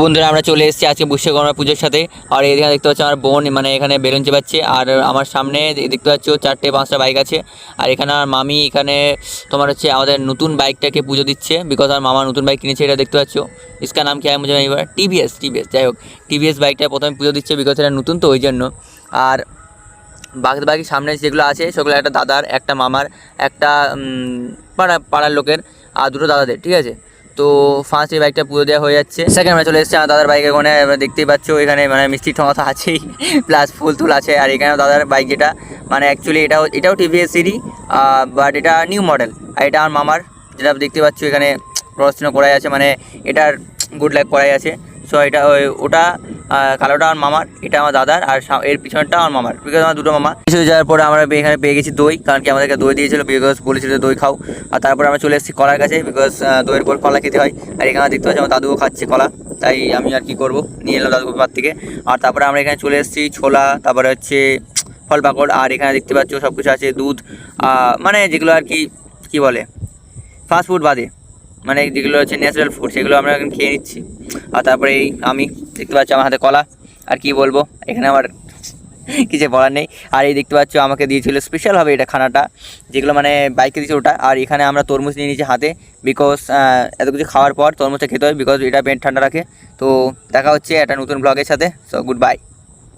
বন্ধুরা আমরা চলে এসেছি আজকে বিশ্বকর্মা পুজোর সাথে। আর এখানে দেখতে পাচ্ছি আমার বোন মানে এখানে বেলুন চেপাচ্ছে। আর আমার সামনে দেখতে পাচ্ছ 4-5টা বাইক আছে। আর এখানে আমার মামি এখানে তোমার হচ্ছে আমাদের নতুন বাইকটাকে পুজো দিচ্ছে, বিকজ আমার মামা নতুন বাইক কিনেছে। এটা দেখতে পাচ্ছ, इसका नाम क्या है मुझे नहीं पता, টিভিএস যাই হোক, টিভিএস বাইকটা প্রথমে পুজো দিচ্ছে, বিকজ এটা নতুন তো ওই জন্য। আর বাকি সামনে যেগুলো আছে সেগুলো একটা দাদার, একটা মামার, একটা পাড়ার লোকের, আর দুটো দাদাদের, ঠিক আছে। তো ফার্স্ট এই বাইকটা পুরো দেওয়া হয়ে যাচ্ছে। সেকেন্ড আমরা চলে এসেছি আমার দাদার বাইকের ওখানে, দেখতেই পাচ্ছ এখানে মানে মিষ্টি ঠোঙা তো আছেই, প্লাস ফুল টুল আছে। আর এখানেও দাদার বাইক, যেটা মানে অ্যাকচুয়ালি এটাও টিভিএস সিরি, বাট এটা নিউ মডেল। আর এটা আমার মামার, যেটা দেখতে পাচ্ছ এখানে প্রশ্ন করাই আছে, মানে এটার গুড লাক করাই আছে। সো এটা ওটা কালোটা আমার মামার, এটা আমার দাদার, আর এর পিছনটা আমার মামার, বিকজ আমার দুটো মামা। কিছু যাওয়ার পরে আমরা এখানে পেয়ে গেছি দই, কারণ কি আমাদেরকে দই দিয়েছিল, বিকজ বলেছিল দই খাও। আর তারপরে আমরা চলে এসেছি কলার কাছে, বিকজ দইয়ের পর কলা খেতে হয়। আর এখানে দেখতে পাচ্ছি আমার দাদুও খাচ্ছে কলা, তাই আমি আর কি করবো, নিয়ে এলাম দাদুর বাড়ি থেকে। আর তারপরে আমরা এখানে চলে এসেছি ছোলা, তারপরে হচ্ছে ফল পাকড়। আর এখানে দেখতে পাচ্ছ সব কিছু আছে, দুধ, মানে যেগুলো আর কি কী বলে ফাস্ট ফুড বাদে, মানে যেগুলো হচ্ছে ন্যাচারাল ফুড, সেগুলো আমরা এখন খেয়ে নিচ্ছি। আর তারপরে এই আমি দেখতে পাচ্ছি আমার হাতে কলা, আর কি বলবো, এখানে আমার কিছু বলার নেই। আর এই দেখতে পাচ্ছ আমাকে দিয়েছিল স্পেশালভাবে এটা খানাটা, যেগুলো মানে বাইকে দিয়েছে ওটা। আর এখানে আমরা তরমুজ নিয়ে নিয়েছি হাতে, বিকজ এত কিছু খাওয়ার পর তরমুজটা খেতে হয়, বিকজ এটা পেট ঠান্ডা রাখে। তো দেখা হচ্ছে একটা নতুন ব্লগের সাথে। So good bye.